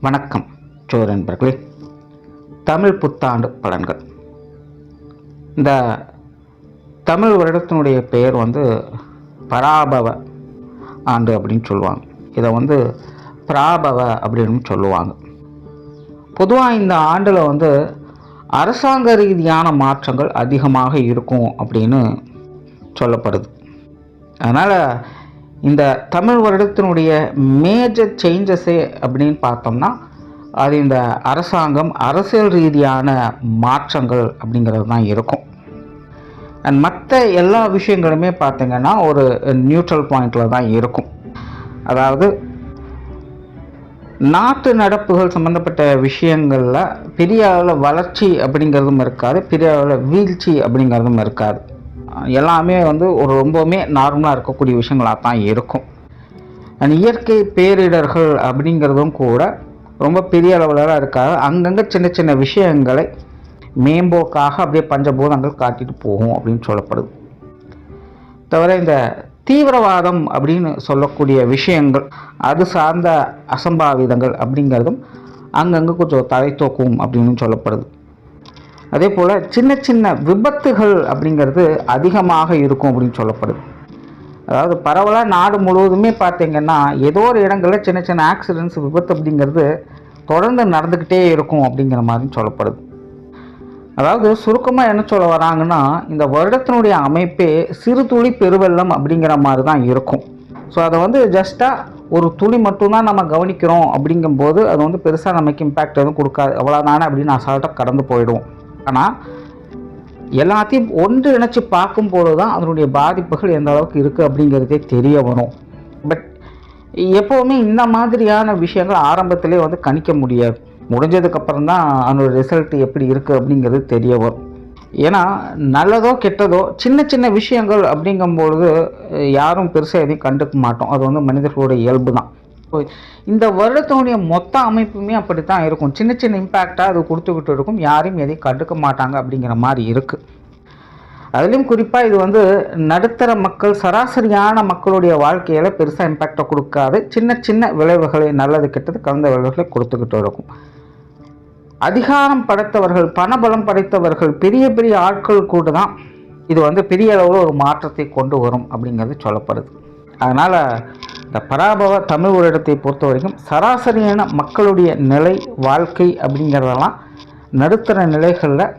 வணக்கம் நண்பர்களே. தமிழ் புத்தாண்டு பலன்கள். இந்த தமிழ் வருடத்தினுடைய பெயர் பராபவ ஆண்டு அப்படின்னு சொல்லுவாங்க. இதை பிராபவ அப்படின்னு சொல்லுவாங்க. பொதுவாக இந்த ஆண்டில் அரசாங்க ரீதியான மாற்றங்கள் அதிகமாக இருக்கும் அப்படின்னு சொல்லப்படுது. அதனால் இந்த தமிழ் வருடத்தினுடைய மேஜர் சேஞ்சஸே அப்படின்னு பார்த்தோம்னா அது இந்த அரசாங்கம் அரசியல் ரீதியான மாற்றங்கள் அப்படிங்கிறது தான் இருக்கும். அண்ட் மற்ற எல்லா விஷயங்களுமே பார்த்திங்கன்னா ஒரு நியூட்ரல் பாயிண்டில் தான் இருக்கும். அதாவது நாட்டு நடப்புகள் சம்மந்தப்பட்ட விஷயங்களில் பெரிய அளவில் வளர்ச்சி அப்படிங்கிறதும் இருக்காது, பெரிய அளவில் வீழ்ச்சி அப்படிங்கிறதும் இருக்காது. எல்லாமே ஒரு ரொம்பவுமே நார்மலாக இருக்கக்கூடிய விஷயங்களாக தான் இருக்கும். அண்ட் இயற்கை பேரிடர்கள் அப்படிங்கிறதும் கூட ரொம்ப பெரிய அளவில் இருக்காது. அங்கங்கே சின்ன சின்ன விஷயங்களை மேம்போக்காக அப்படியே பஞ்சபூதங்கள் காட்டிட்டு போகும் அப்படின்னு சொல்லப்படுது. தவிர இந்த தீவிரவாதம் அப்படின்னு சொல்லக்கூடிய விஷயங்கள், அது சார்ந்த அசம்பாவிதங்கள் அப்படிங்கிறதும் அங்கங்கே கொஞ்சம் தலை தூக்கும் அப்படின்னு சொல்லப்படுது. அதே போல் சின்ன சின்ன விபத்துகள் அப்படிங்கிறது அதிகமாக இருக்கும் அப்படின்னு சொல்லப்படுது. அதாவது பரவலாக நாடு முழுவதுமே பார்த்திங்கன்னா ஏதோ ஒரு இடங்களில் சின்ன சின்ன ஆக்சிடென்ட்ஸ், விபத்து அப்படிங்கிறது தொடர்ந்து நடந்துக்கிட்டே இருக்கும் அப்படிங்கிற மாதிரி சொல்லப்படுது. அதாவது சுருக்கமாக என்ன சொல்ல வராங்கன்னா, இந்த வருடத்தினுடைய அமைப்பே சிறு துளி பெருவெள்ளம் அப்படிங்கிற மாதிரி தான் இருக்கும். ஸோ அதை ஜஸ்ட்டாக ஒரு துளி மட்டும்தான் நம்ம கவனிக்கிறோம் அப்படிங்கும்போது அது பெருசாக நமக்கு இம்பேக்ட் எதுவும் கொடுக்காது, அவ்வளோதானே அப்படின்னு அசால்ட்டாக கடந்து போயிடுவோம். ஆனால் எல்லாத்தையும் ஒன்று இணைச்சி பார்க்கும்போது தான் அதனுடைய பாதிப்புகள் எந்த அளவுக்கு இருக்குது அப்படிங்கிறதே தெரிய வரும். பட் எப்போவுமே இந்த மாதிரியான விஷயங்கள் ஆரம்பத்திலே கணிக்க முடியாது. முடிஞ்சதுக்கப்புறம் தான் அதனோட ரிசல்ட் எப்படி இருக்குது அப்படிங்கிறது தெரிய வரும். ஏன்னா நல்லதோ கெட்டதோ சின்ன சின்ன விஷயங்கள் அப்படிங்கும்பொழுது யாரும் பெருசாக எதையும் கண்டுக்க மாட்டோம். அது மனிதர்களுடைய இயல்பு தான். இந்த வருடத்தினுடைய மொத்த அமைப்புமே அப்படி தான் இருக்கும். சின்ன சின்ன இம்பேக்டாக அது கொடுத்துக்கிட்டு இருக்கும், யாரையும் எதையும் கண்டுக்க மாட்டாங்க அப்படிங்கிற மாதிரி இருக்குது. அதுலேயும் குறிப்பாக இது நடுத்தர மக்கள், சராசரியான மக்களுடைய வாழ்க்கையில் பெருசாக இம்பேக்டை கொடுக்காது. சின்ன சின்ன விளைவுகளை, நல்லது கெட்டது கலந்த விளைவுகளை கொடுத்துக்கிட்டு இருக்கும். அதிகாரம் படைத்தவர்கள், பணபலம் படைத்தவர்கள், பெரிய பெரிய ஆட்கள் கூட தான் இது பெரிய அளவில் ஒரு மாற்றத்தை கொண்டு வரும் அப்படிங்கிறது சொல்லப்படுது. அதனால் இந்த பராபவ தமிழ் வருடத்தை பொறுத்த வரைக்கும் சராசரியான மக்களுடைய நிலை, வாழ்க்கை அப்படிங்கிறதெல்லாம் நடுத்தர நிலைகளில்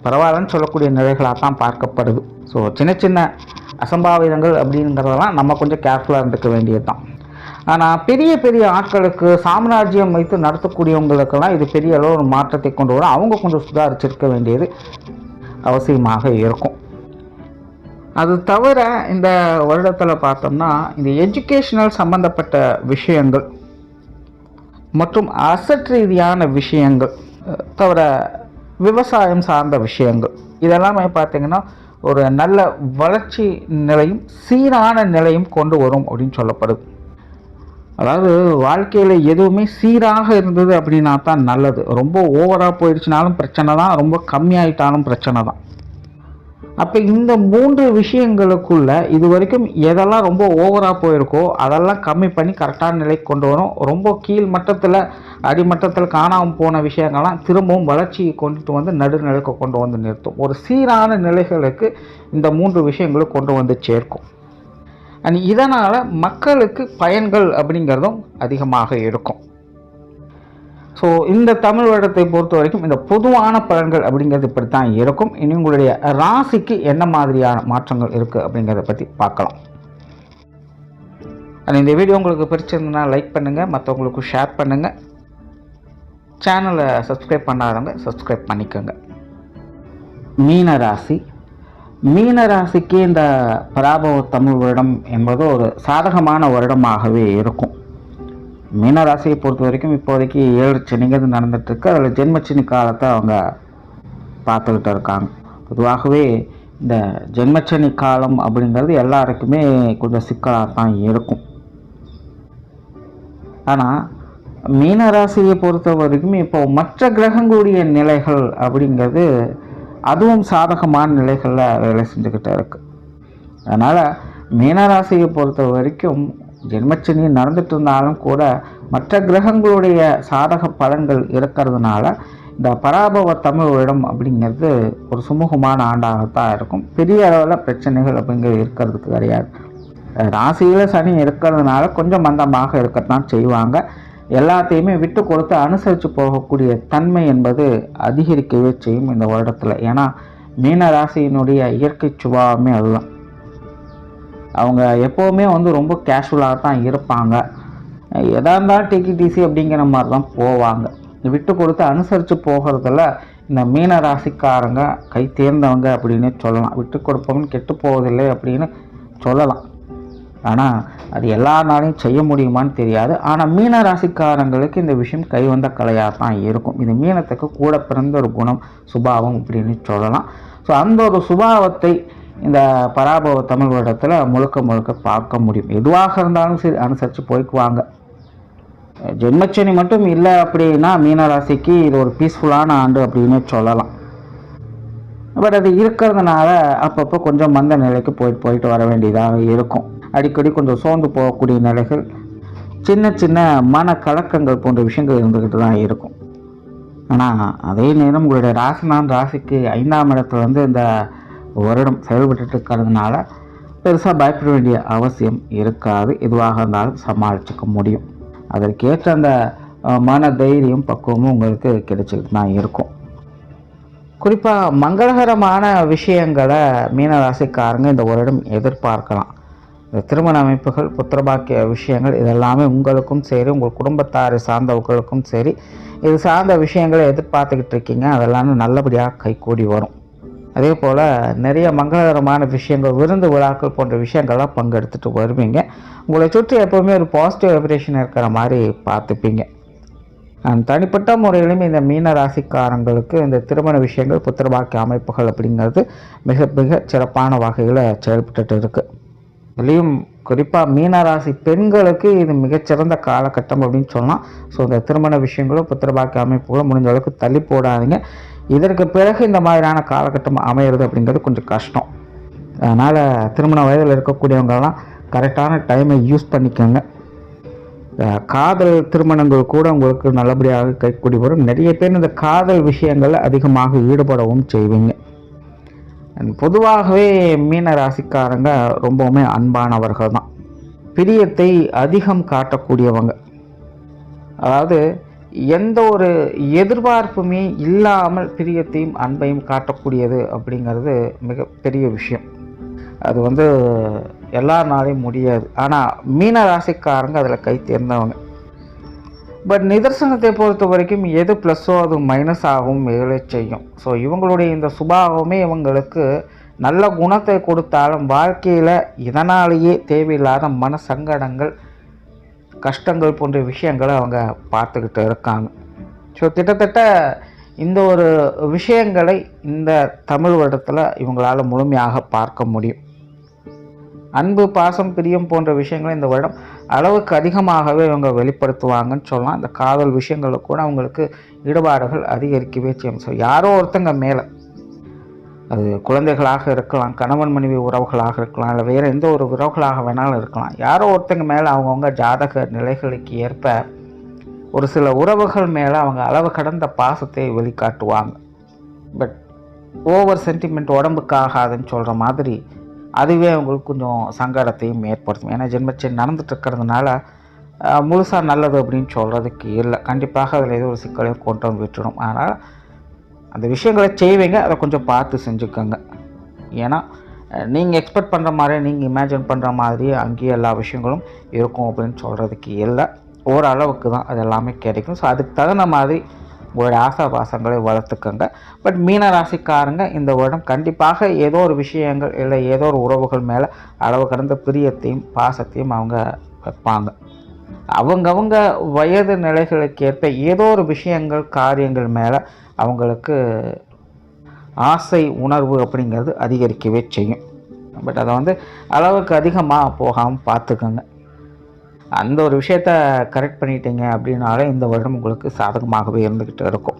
பரவாயில்லன்னு சொல்லக்கூடிய நிலைகளாக தான் பார்க்கப்படுது. ஸோ சின்ன சின்ன அசம்பாவிதங்கள் அப்படிங்கிறதெல்லாம் நம்ம கொஞ்சம் கேர்ஃபுல்லாக இருந்துக்க வேண்டியது தான். ஆனால் பெரிய பெரிய ஆட்களுக்கு, சாம்ராஜ்யம் வைத்து நடத்தக்கூடியவங்களுக்கெல்லாம் இது பெரிய அளவு ஒரு மாற்றத்தை கொண்டு வரும். அவங்க கொஞ்சம் சுதாரிச்சிருக்க வேண்டியது அவசியமாக இருக்கும். அது தவிர இந்த வருடத்தில் பார்த்தோம்னா இந்த எஜுகேஷனல் சம்பந்தப்பட்ட விஷயங்கள் மற்றும் அசட் ரீதியான விஷயங்கள், தவிர விவசாயம் சார்ந்த விஷயங்கள், இதெல்லாமே பார்த்திங்கன்னா ஒரு நல்ல வளர்ச்சி நிலையும் சீரான நிலையும் கொண்டு வரும் அப்படின்னு சொல்லப்படுது. அதாவது வாழ்க்கையில் எதுவுமே சீராக இருந்தது அப்படின்னா தான் நல்லது. ரொம்ப ஓவராக போயிடுச்சுனாலும் பிரச்சனை தான், ரொம்ப கம்மியாயிட்டாலும் பிரச்சனை தான். அப்போ இந்த 3 விஷயங்களுக்குள்ள இது வரைக்கும் எதெல்லாம் ரொம்ப ஓவராக போயிருக்கோ அதெல்லாம் கம்மி பண்ணி கரெக்டான நிலைக்கு கொண்டு வரும். ரொம்ப கீழ் மட்டத்தில், அடிமட்டத்தில் காணாமல் போன விஷயங்கள்லாம் திரும்பவும் வளர்ச்சியை கொண்டுட்டு நடுநிலைக்கு கொண்டு நிறுத்தும். ஒரு சீரான நிலைகளுக்கு இந்த 3 விஷயங்களும் கொண்டு சேர்க்கும். அண்ட் இதனால் மக்களுக்கு பயன்கள் அப்படிங்கிறதும் அதிகமாக இருக்கும். ஸோ இந்த தமிழ் வருடத்தை பொறுத்த வரைக்கும் இந்த பொதுவான பலன்கள் அப்படிங்கிறது இப்படி தான் இருக்கும். இனி உங்களுடைய ராசிக்கு என்ன மாதிரியான மாற்றங்கள் இருக்குது அப்படிங்கிறத பற்றி பார்க்கலாம். இந்த வீடியோ உங்களுக்கு பிடிச்சிருந்ததுன்னா லைக் பண்ணுங்கள், மற்றவங்களுக்கு ஷேர் பண்ணுங்கள். சேனலை சப்ஸ்கிரைப் பண்ணாதவங்க சப்ஸ்கிரைப் பண்ணிக்கோங்க. மீன ராசிக்கு இந்த பராபவ தமிழ் வருடம் என்பது ஒரு சாதகமான வருடமாகவே இருக்கும். மீனராசியை பொறுத்த வரைக்கும் இப்போதைக்கு 7 சனிங்கிறது நடந்துகிட்ருக்கு. அதில் ஜென்மச்சனி காலத்தை அவங்க பார்த்துக்கிட்டு இருக்காங்க. பொதுவாகவே இந்த ஜென்மச்சனி காலம் அப்படிங்கிறது எல்லாருக்குமே கொஞ்சம் சிக்கலாக தான் இருக்கும். ஆனால் மீனராசியை பொறுத்த வரைக்கும் இப்போ மற்ற கிரகங்களுடைய நிலைகள் அப்படிங்கிறது அதுவும் சாதகமான நிலைகளில் வேலை செஞ்சுக்கிட்டு இருக்குது. அதனால் மீனராசியை பொறுத்த வரைக்கும் ஜென்மச்சனி நடந்துட்டு இருந்தாலும் கூட மற்ற கிரகங்களுடைய சாதக பலன்கள் இருக்கிறதுனால இந்த பராபவ தமிழ் வருடம் அப்படிங்கிறது ஒரு சுமூகமான ஆண்டாகத்தான் இருக்கும். பெரிய அளவில் பிரச்சனைகள் அப்படிங்கிறது இருக்கிறதுக்கு கிடையாது. ராசியில் சனி இருக்கிறதுனால கொஞ்சம் மந்தமாக இருக்கத்தான் செய்வாங்க. எல்லாத்தையுமே விட்டு கொடுத்து அனுசரித்து போகக்கூடிய தன்மை என்பது அதிகரிக்கவே செய்யும் இந்த வருடத்தில். ஏன்னா மீன ராசியினுடைய இயற்கை சுபாவமே அதுதான். அவங்க எப்போவுமே ரொம்ப கேஷுவலாக தான் இருப்பாங்க. எதாக இருந்தாலும் டிசி அப்படிங்கிற மாதிரி தான் போவாங்க. விட்டு கொடுத்து அனுசரித்து போகிறதுல இந்த மீன ராசிக்காரங்க கை தேர்ந்தவங்க அப்படின்னு சொல்லலாம். விட்டு கொடுப்பவங்க கெட்டு போவதில்லை அப்படின்னு சொல்லலாம். ஆனால் அது எல்லா நாளையும் செய்ய முடியுமான்னு தெரியாது. ஆனால் மீன ராசிக்காரங்களுக்கு இந்த விஷயம் கைவந்த கலையாக தான் இருக்கும். இது மீனத்துக்கு கூட பிறந்த ஒரு குணம், சுபாவம் அப்படின்னு சொல்லலாம். ஸோ அந்த ஒரு சுபாவத்தை இந்த பராபவ தமிழ் வருடத்தில் முழுக்க முழுக்க பார்க்க முடியும். எதுவாக இருந்தாலும் சரி அனுசரித்து போய்க்குவாங்க. ஜென்மச்சனி மட்டும் இல்லை அப்படின்னா மீனராசிக்கு இது ஒரு பீஸ்ஃபுல்லான ஆண்டு அப்படின்னு சொல்லலாம். பட் அது இருக்கிறதுனால அப்பப்போ கொஞ்சம் மந்த நிலைக்கு போயிட்டு வர வேண்டியதாக இருக்கும். அடிக்கடி கொஞ்சம் சோர்ந்து போகக்கூடிய நிலைகள், சின்ன சின்ன மன கலக்கங்கள் போன்ற விஷயங்கள் இருந்துக்கிட்டு தான் இருக்கும். ஆனால் அதே நேரம் உங்களுடைய ராசிக்கு 5ஆம் இடத்துல இந்த வருடம் செயல்பட்டு இருக்கிறதுனால பெருசாக பயப்பட வேண்டிய அவசியம் இருக்காது. எதுவாக இருந்தாலும் சமாளிச்சுக்க முடியும். அதற்கேற்ற அந்த மன தைரியம் பக்குவமும் உங்களுக்கு கிடைச்சிக்கிட்டு தான் இருக்கும். குறிப்பாக மங்களகரமான விஷயங்களை மீனராசிக்காரங்க இந்த வருடம் எதிர்பார்க்கலாம். இந்த திருமண அமைப்புகள், புத்திரபாக்கிய விஷயங்கள் இதெல்லாமே உங்களுக்கும் சரி, உங்கள் குடும்பத்தாரை சார்ந்தவர்களுக்கும் சரி, இது சார்ந்த விஷயங்களை எதிர்பார்த்துக்கிட்டு இருக்கீங்க. அதெல்லாம் நல்லபடியாக கைகூடி வரும். அதே போல் நிறைய மங்களகரமான விஷயங்கள், விருந்து விழாக்கள் போன்ற விஷயங்கள்லாம் பங்கெடுத்துட்டு வருவீங்க. உங்களை சுற்றி எப்போவுமே ஒரு பாசிட்டிவ் வைப்ரேஷன் இருக்கிற மாதிரி பார்த்துப்பீங்க. தனிப்பட்ட முறையிலும் இந்த மீன ராசிக்காரங்களுக்கு இந்த திருமண விஷயங்கள், புத்திரபாக்கிய அமைப்புகள் அப்படிங்கிறது மிக மிக சிறப்பான வகையில் செயல்பட்டு இருக்குது. இதுலேயும் குறிப்பாக மீனராசி பெண்களுக்கு இது மிகச்சிறந்த காலகட்டம் அப்படின்னு சொல்லலாம். ஸோ இந்த திருமண விஷயங்களும் புத்திரபாக்கிய அமைப்புகளும் முடிஞ்ச அளவுக்கு தள்ளி போடாதீங்க. இதற்கு பிறகு இந்த மாதிரியான காலகட்டம் அமையிறது அப்படிங்கிறது கொஞ்சம் கஷ்டம். அதனால் திருமண வயதில் இருக்கக்கூடியவங்கெல்லாம் கரெக்டான டைமை யூஸ் பண்ணிக்கோங்க. காதல் திருமணங்கள் கூட உங்களுக்கு நல்லபடியாக கைக்கூடி வரும். நிறைய பேர் இந்த காதல் விஷயங்களில் அதிகமாக ஈடுபடவும் செய்வீங்க. பொதுவாகவே மீன ராசிக்காரங்க ரொம்பவுமே அன்பானவர்கள் தான். பிரியத்தை அதிகம் காட்டக்கூடியவங்க. அதாவது எந்த ஒரு எதிர்பார்ப்புமே இல்லாமல் பிரியத்தையும் அன்பையும் காட்டக்கூடியது அப்படிங்கிறது மிகப்பெரிய விஷயம். அது எல்லா நாளையும் முடியாது. ஆனால் மீன ராசிக்காரங்க அதில் கை தேர்ந்தவங்க. பட் நிதர்சனத்தை பொறுத்த வரைக்கும் எது ப்ளஸ்ஸோ அது மைனஸ் ஆகவும் வேலை செய்யும். ஸோ இவங்களுடைய இந்த சுபாவமே இவங்களுக்கு நல்ல குணத்தை கொடுத்தாலும் வாழ்க்கையில் இதனாலேயே தேவையில்லாத மன சங்கடங்கள், கஷ்டங்கள் போன்ற விஷயங்களை அவங்க பார்த்துக்கிட்டு இருக்காங்க. ஸோ கிட்டத்தட்ட இந்த ஒரு விஷயங்களை இந்த தமிழ் வருடத்தில் இவங்களால் முழுமையாக பார்க்க முடியும். அன்பு, பாசம், பிரியம் போன்ற விஷயங்களை இந்த வருடம் அளவுக்கு அதிகமாகவே இவங்க வெளிப்படுத்துவாங்கன்னு சொல்லலாம். இந்த காதல் விஷயங்களில் கூட அவங்களுக்கு ஈடுபாடுகள் அதிகரிக்கவே செய்யும். ஸோ யாரோ ஒருத்தங்க மேலே, அது குழந்தைகளாக இருக்கலாம், கணவன் மனைவி உறவுகளாக இருக்கலாம், இல்லை வேறு எந்த ஒரு உறவுகளாக வேணாலும் இருக்கலாம், யாரோ ஒருத்தங்க மேலே அவங்கவுங்க ஜாதக நிலைகளுக்கு ஏற்ப ஒரு சில உறவுகள் மேலே அவங்க அளவு கடந்த பாசத்தை வெளிக்காட்டுவாங்க. பட் ஓவர் சென்டிமெண்ட் உடம்புக்கு ஆகாதுன்னு சொல்கிற மாதிரி அதுவே அவங்களுக்கு கொஞ்சம் சங்கடத்தையும் ஏற்படுத்தும். ஏன்னா ஜென்மச்சனி நடந்துட்டு இருக்கிறதுனால முழுசாக நல்லது அப்படின்னு சொல்கிறதுக்கு இல்லை. கண்டிப்பாக அதில் ஏதோ ஒரு சிக்கலையும் கொண்டு வந்து விட்டுடும். அதனால் அந்த விஷயங்களை செய்வீங்க, அதை கொஞ்சம் பார்த்து செஞ்சுக்கோங்க. ஏன்னா நீங்கள் எக்ஸ்பெக்ட் பண்ணுற மாதிரி, நீங்கள் இமேஜின் பண்ணுற மாதிரி அங்கேயே எல்லா விஷயங்களும் இருக்கும் அப்படின்னு சொல்கிறதுக்கு இல்லை. ஓரளவுக்கு தான் அது எல்லாமே கிடைக்கும். ஸோ அதுக்கு தகுந்த மாதிரி உங்களுடைய ஆசாபாசங்களை வளர்த்துக்கோங்க. பட் மீன ராசிக்காரங்க இந்த வருடம் கண்டிப்பாக ஏதோ ஒரு விஷயங்கள் இல்லை ஏதோ ஒரு உறவுகள் மேலே அளவு கடந்த பிரியத்தையும் பாசத்தையும் அவங்க வைப்பாங்க. அவங்கவுங்க வயது நிலைகளுக்கு ஏற்ப ஏதோ ஒரு விஷயங்கள், காரியங்கள் மேலே அவங்களுக்கு ஆசை உணர்வு அப்படிங்கிறது அதிகரிக்கவே செய்யும். பட் அதை அளவுக்கு அதிகமாக போகாமல் பார்த்துக்கோங்க. அந்த ஒரு விஷயத்த கரெக்ட் பண்ணிட்டீங்க அப்படின்னாலே இந்த வருடம் உங்களுக்கு சாதகமாகவே இருந்துக்கிட்டு இருக்கும்.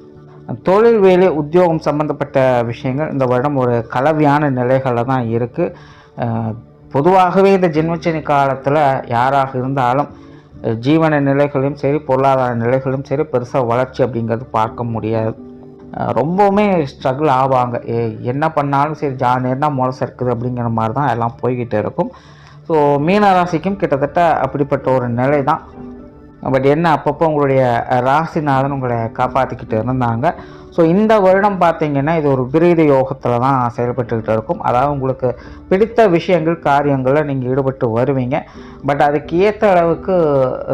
தொழில், வேலை, உத்தியோகம் சம்மந்தப்பட்ட விஷயங்கள் இந்த வருடம் ஒரு கலவையான நிலைகளில் தான் இருக்குது. பொதுவாகவே இந்த ஜென்மச்சனி காலத்தில் யாராக இருந்தாலும் ஜீவன நிலைகளையும் சரி, பொருளாதார நிலைகளும் சரி, பெருசாக வளர்ச்சி அப்படிங்கிறது பார்க்க முடியாது. ரொம்பவுமே ஸ்ட்ரகிள் ஆவாங்க. என்ன பண்ணாலும் சரி ஜாலியாக முளை இருக்குது அப்படிங்கிற மாதிரி தான் எல்லாம் போய்கிட்டு இருக்கும். ஸோ மீனராசிக்கும் கிட்டத்தட்ட அப்படிப்பட்ட ஒரு நிலை தான். பட் என்ன, அப்பப்போ உங்களுடைய ராசிநாதன் உங்களை காப்பாற்றிக்கிட்டு இருந்தாங்க. ஸோ இந்த வருடம் பார்த்திங்கன்னா இது ஒரு விபரீத யோகத்தில் தான் செயல்பட்டுக்கிட்டு இருக்கும். அதாவது உங்களுக்கு பிடித்த விஷயங்கள், காரியங்களில் நீங்கள் ஈடுபட்டு வருவீங்க. பட் அதுக்கு ஏற்ற அளவுக்கு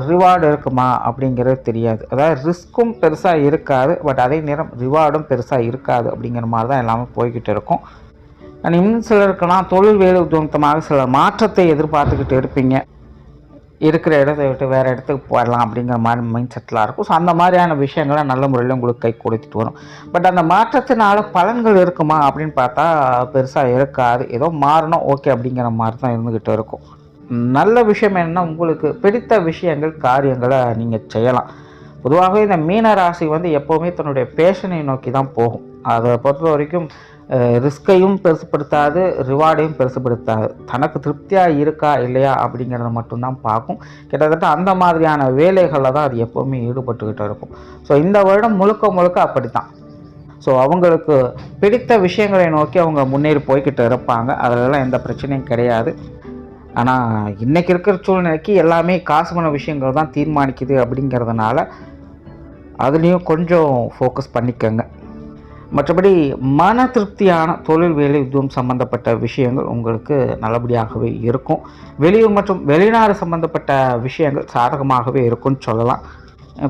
ரிவார்டு இருக்குமா அப்படிங்கிறது தெரியாது. அதாவது ரிஸ்க்கும் பெருசாக இருக்காது, பட் அதே நேரம் ரிவார்டும் பெருசாக இருக்காது அப்படிங்கிற மாதிரி தான் எல்லாமே போய்கிட்டு இருக்கும். இன்னும் சிலருக்கெல்லாம் தொழில் வேலை உத்தமமாக சில மாற்றத்தை எதிர்பார்த்துக்கிட்டு இருப்பீங்க. இருக்கிற இடத்த விட்டு வேறு இடத்துக்கு போயிடலாம் அப்படிங்கிற மாதிரி மைண்ட் செட்டிலாக இருக்கும். ஸோ அந்த மாதிரியான விஷயங்களை நல்ல முறையில் உங்களுக்கு கை கொடுத்துட்டு வரும். பட் அந்த மாற்றத்தினால பலன்கள் இருக்குமா அப்படின்னு பார்த்தா பெருசாக இருக்காது. ஏதோ மாறணும் ஓகே அப்படிங்கிற மாதிரி தான் இருந்துக்கிட்டு இருக்கும். நல்ல விஷயம் என்னென்னா, உங்களுக்கு பிடித்த விஷயங்கள், காரியங்களை நீங்கள் செய்யலாம். பொதுவாகவே இந்த மீன ராசி எப்போவுமே தன்னுடைய பேஷனை நோக்கி தான் போகும். அதை பொறுத்த வரைக்கும் ரிஸ்கையும் பெருசுப்படுத்தாது, ரிவார்டையும் பெருசுப்படுத்தாது. தனக்கு திருப்தியாக இருக்கா இல்லையா அப்படிங்கிறத மட்டும்தான் பார்க்கும். கிட்டத்தட்ட அந்த மாதிரியான வேலைகளில் தான் அது எப்போவுமே ஈடுபட்டுக்கிட்டு இருக்கும். ஸோ இந்த வருடம் முழுக்க முழுக்க அப்படி தான். ஸோ அவங்களுக்கு பிடித்த விஷயங்களை நோக்கி அவங்க முன்னேறி போய்கிட்டு இருப்பாங்க. அதிலெல்லாம் எந்த பிரச்சனையும் கிடையாது. ஆனால் இன்றைக்கி இருக்கிற சூழ்நிலைக்கு எல்லாமே காசு பண்ண விஷயங்கள் தான் தீர்மானிக்குது அப்படிங்கிறதுனால அதுலேயும் கொஞ்சம் ஃபோக்கஸ் பண்ணிக்கோங்க. மற்றபடி மன திருப்தியான தொழில், வேலை, உத்தியோகம் சம்பந்தப்பட்ட விஷயங்கள் உங்களுக்கு நல்லபடியாகவே இருக்கும். வெளியூர் மற்றும் வெளிநாடு சம்பந்தப்பட்ட விஷயங்கள் சாதகமாகவே இருக்கும்னு சொல்லலாம்.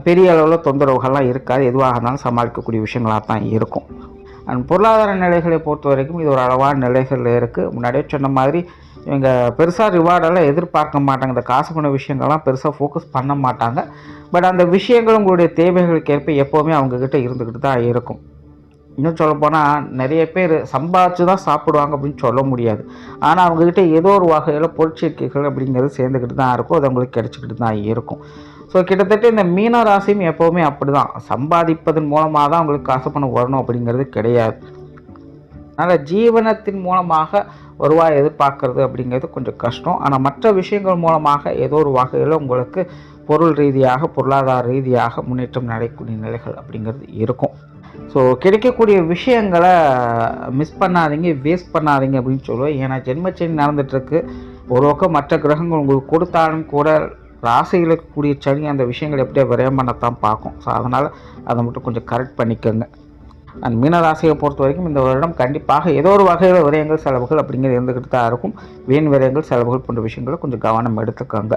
பெரிய அளவில் தொந்தரவுகள்லாம் இருக்காது. எதுவாக இருந்தாலும் சமாளிக்கக்கூடிய விஷயங்களாக தான் இருக்கும். அண்ட் பொருளாதார நிலைகளை பொறுத்த வரைக்கும் இது ஒரு அளவான நிலைகள் இருக்குது. முன்னாடியே சொன்ன மாதிரி இவங்க பெருசாக ரிவார்டெல்லாம் எதிர்பார்க்க மாட்டாங்க. இந்த காசு பண்ண விஷயங்கள்லாம் பெருசாக ஃபோக்கஸ் பண்ண மாட்டாங்க. பட் அந்த விஷயங்கள் உங்களுடைய தேவைகளுக்கு ஏற்ப எப்போவுமே அவங்கக்கிட்ட இருந்துக்கிட்டு தான் இருக்கும். இன்னும் சொல்லப்போனால் நிறைய பேர் சம்பாதிச்சு தான் சாப்பிடுவாங்க அப்படின்னு சொல்ல முடியாது. ஆனால் அவங்கக்கிட்ட ஏதோ ஒரு வகையில் பொருட்சேர்க்கைகள் அப்படிங்கிறது சேர்ந்துக்கிட்டு தான் இருக்கும். அது அவங்களுக்கு கிடச்சிக்கிட்டு தான் இருக்கும். ஸோ கிட்டத்தட்ட இந்த மீன ராசியும் எப்போவுமே அப்படி தான். சம்பாதிப்பதன் மூலமாக தான் அவங்களுக்கு காசு பணம் வரணும் அப்படிங்கிறது கிடையாது. அதனால் ஜீவனத்தின் மூலமாக வருவாய் எதிர்பார்க்கறது அப்படிங்கிறது கொஞ்சம் கஷ்டம். ஆனால் மற்ற விஷயங்கள் மூலமாக ஏதோ ஒரு வகையில் உங்களுக்கு பொருள் ரீதியாக, பொருளாதார ரீதியாக முன்னேற்றம் நடக்கக்கூடிய நிலைகள் அப்படிங்கிறது இருக்கும். ஸோ கிடைக்கக்கூடிய விஷயங்களை மிஸ் பண்ணாதீங்க, வேஸ்ட் பண்ணாதீங்க அப்படின்னு சொல்லுவேன். ஏன்னா ஜென்மச்சனி நடந்துகிட்ருக்கு. ஒரு பக்கம் மற்ற கிரகங்கள் உங்களுக்கு கொடுத்தாலும் கூட ராசியில் இருக்கக்கூடிய சனி அந்த விஷயங்கள் எப்படியா விரயம் பண்ணத்தான் பார்க்கும். ஸோ அதனால் அதை மட்டும் கொஞ்சம் கரெக்ட் பண்ணிக்கோங்க. அண்ட் மீன ராசியை பொறுத்த வரைக்கும் இந்த வருடம் கண்டிப்பாக ஏதோ ஒரு வகையில் விரயங்கள், செலவுகள் அப்படிங்கிறது இருந்துக்கிட்டு தான் இருக்கும். வீண் விரயங்கள், செலவுகள் போன்ற விஷயங்களை கொஞ்சம் கவனம் எடுத்துக்கோங்க.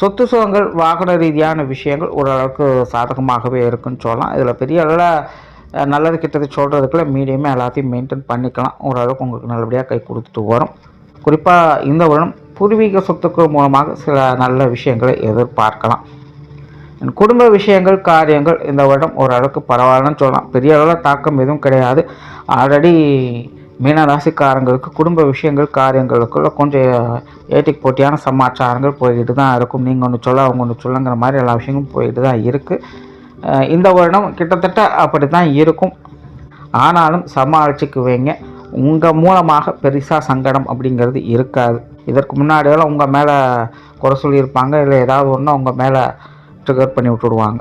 சொத்து சுகங்கள், வாகன ரீதியான விஷயங்கள் ஓரளவுக்கு சாதகமாகவே இருக்குன்னு சொல்லலாம். இதில் பெரிய அளவில் நல்லது கிட்டது சொல்கிறதுக்குள்ள மீடியமே எல்லாத்தையும் மெயின்டைன் பண்ணிக்கலாம். ஓரளவுக்கு உங்களுக்கு நல்லபடியாக கை கொடுத்துட்டு வரும். குறிப்பாக இந்த வருடம் பூர்வீக சொத்துக்கள் மூலமாக சில நல்ல விஷயங்களை எதிர்பார்க்கலாம். குடும்ப விஷயங்கள், காரியங்கள் இந்த வருடம் ஓரளவுக்கு பரவாயில்லன்னு சொல்லலாம். பெரிய அளவில் தாக்கம் எதுவும் கிடையாது. ஆல்ரெடி மீனராசிக்காரங்களுக்கு குடும்ப விஷயங்கள், காரியங்களுக்குள்ள கொஞ்சம் ஏட்டிக்கு போட்டியான சமாச்சாரங்கள் போய்கிட்டு தான் இருக்கும். நீங்கள் ஒன்று சொல்ல, அவங்க ஒன்று சொல்லுங்கிற மாதிரி எல்லா விஷயங்களும் போய்கிட்டு தான் இருக்குது. இந்த வருடம் கிட்டத்தட்ட அப்படி தான் இருக்கும். ஆனாலும் சமாளிச்சுக்குவீங்க. உங்கள் மூலமாக பெருசாக சங்கடம் அப்படிங்கிறது இருக்காது. இதற்கு முன்னாடியெல்லாம் உங்கள் மேலே குறை சொல்லியிருப்பாங்க, இல்லை ஏதாவது ஒன்று உங்கள் மேலே ட்ரிகர் பண்ணி விட்டுடுவாங்க.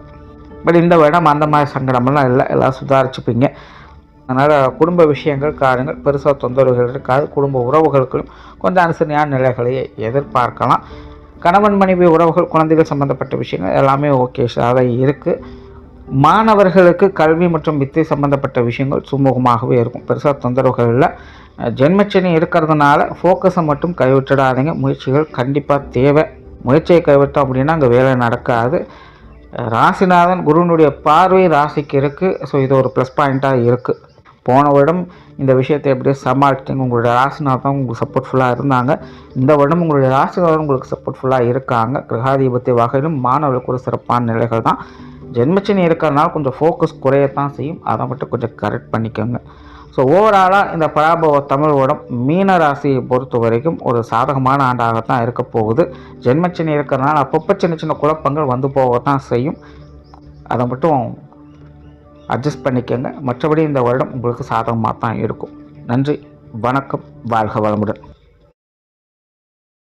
பட் இந்த வருடம் அந்த மாதிரி சங்கடமெல்லாம் இல்லை. எல்லாம் சுதாரிச்சுப்பீங்க. அதனால் குடும்ப விஷயங்கள், காரியங்கள் பெருசாக தொந்தரவுகள் இருக்காது. குடும்ப உறவுகளுக்கும் கொஞ்சம் அனுசரணையான நிலைகளை எதிர்பார்க்கலாம். கணவன் மனைவி உறவுகள், குழந்தைகள் சம்மந்தப்பட்ட விஷயங்கள் எல்லாமே ஓகேஷாக இருக்குது. மாணவர்களுக்கு கல்வி மற்றும் வித்தை சம்மந்தப்பட்ட விஷயங்கள் சுமூகமாகவே இருக்கும். பெருசாக தொந்தரவுகள் இல்லை. ஜென்மச்சனி இருக்கிறதுனால ஃபோக்கஸை மட்டும் கைவிட்டுடாதீங்க. முயற்சிகள் கண்டிப்பாக தேவை. முயற்சியை கைவிட்டோம் அப்படின்னா அங்கே வேலை நடக்காது. ராசிநாதன் குருவினுடைய பார்வை ராசிக்கு இருக்குது. ஸோ இது ஒரு ப்ளஸ் பாயிண்ட்டாக இருக்குது. போன வருடம் இந்த விஷயத்தை எப்படியோ சமாளிச்சிங்க. உங்களுடைய ராசிநாதன் உங்களுக்கு சப்போர்ட்ஃபுல்லாக இருந்தாங்க. இந்த வருடம் உங்களுடைய ராசிநாதன் உங்களுக்கு சப்போர்ட்ஃபுல்லாக இருக்காங்க. கிரகாதிபத்திய வகையிலும் மாணவர்களுக்கு ஒரு சிறப்பான நிலைகள் தான். ஜென்மச்சனி இருக்கிறதுனால கொஞ்சம் ஃபோக்கஸ் குறையத்தான் செய்யும். அதை மட்டும் கொஞ்சம் கரெக்ட் பண்ணிக்கோங்க. ஸோ ஓவராலாக இந்த பராபவ தமிழ் வருடம் மீன ராசியை பொறுத்த வரைக்கும் ஒரு சாதகமான ஆண்டாகத்தான் இருக்க போகுது. ஜென்மச்சனி இருக்கிறதுனால அப்பப்போ சின்ன சின்ன குழப்பங்கள் வந்து போகத்தான் செய்யும். அதை மட்டும் அட்ஜஸ்ட் பண்ணிக்கோங்க. மற்றபடி இந்த வருடம் உங்களுக்கு சாதகமாக தான் இருக்கும். நன்றி, வணக்கம், வாழ்க வளமுடன்.